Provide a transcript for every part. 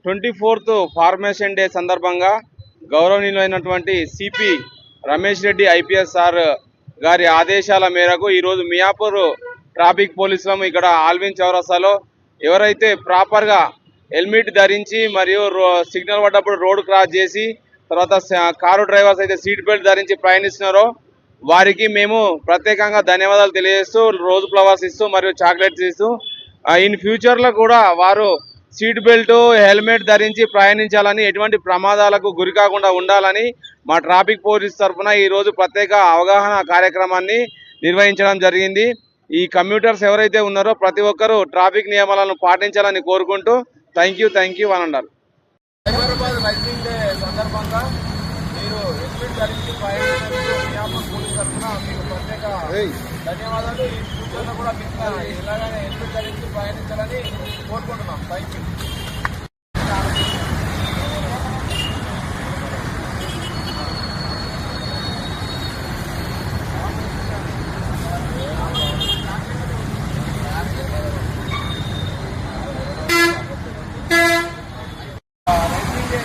24th formation day సందర్భంగా గౌరవనీయులైనటువంటి CP Ramesh Reddy IPS sir గారి ఆదేశాల మేరకు ఈరోజు మియాపూర్ ట్రాఫిక్ పోలీసులు ఇక్కడ ఆల్విన్ చౌరస్తాలో ఎవరైతే ప్రాపర్గా హెల్మెట్ ధరించి మరియు సిగ్నల్ పడ్డప్పుడు రోడ్ క్రాస్ చేసి తర్వాత కారు డ్రైవర్స్ అయితే సీట్ బెల్ట్ ధరించి ప్రయాణిస్తున్నారో వారికి మేము ప్రత్యేకంగా ధన్యవాదాలు తెలియజేస్తూ రోజు ఫ్లవర్స్ ఇస్తూ మరియు చాక్లెట్స్ ఇస్తూ ఇన్ ఫ్యూచర్లో కూడా వారు సీట్ బెల్ట్ హెల్మెట్ ధరించి ప్రయాణించాలని ఎటువంటి ప్రమాదాలకు గురి కాకుండా ఉండాలని మా ట్రాఫిక్ పోలీస్ తరఫున ఈరోజు ప్రత్యేక అవగాహన కార్యక్రమాన్ని నిర్వహించడం జరిగింది. ఈ కమ్యూటర్స్ ఎవరైతే ఉన్నారో ప్రతి ఒక్కరూ ట్రాఫిక్ నియమాలను పాటించాలని కోరుకుంటూ థ్యాంక్ యూ అని అన్నారు. హైదరాబాద్ రైటింగ్ డే సందర్భంగా మీరు హెల్మెట్ ధరించి ప్రయాణించినందుకు మియాపూర్ పోలీస్ తరఫున మీకు ప్రత్యేక ధన్యవాదాలు. ఈ ఫ్యూచర్లో కూడా మీకు ఇలాగనే హెల్మెట్ ధరించి ప్రయాణించాలని కోరుకుంటున్నాం. Thank you.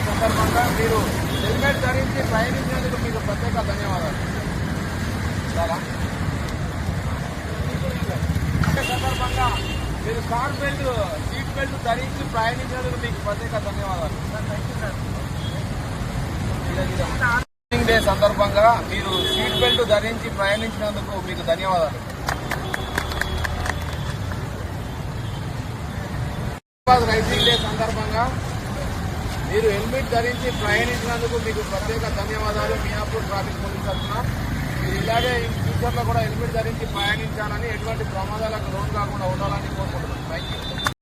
సందర్భంగా మీరు హెల్మెట్ ధరించి ప్రయాణించినందుకు మీకు ప్రత్యేక ధన్యవాదాలు. సందర్భంగా మీరు కార్ బెల్ట్ సీట్ బెల్ట్ ధరించి ప్రయాణించినందుకు మీకు ప్రత్యేక ధన్యవాదాలు. రైటింగ్ డే సందర్భంగా మీరు సీట్ బెల్ట్ ధరించి ప్రయాణించినందుకు మీకు ధన్యవాదాలు. రైటింగ్ డే సందర్భంగా మీరు హెల్మెట్ ధరించి ప్రయాణించినందుకు మీకు ప్రత్యేక ధన్యవాదాలు. మియాపూర్ ట్రాఫిక్ పోలీస్ తరఫున మీరు ఇలాగే ఫ్యూచర్లో కూడా హెల్మెట్ ధరించి ప్రయాణించాలని ఎటువంటి ప్రమాదాలకు లోన్ కాకుండా ఉండాలని కోరుకుంటున్నాను. Thank you.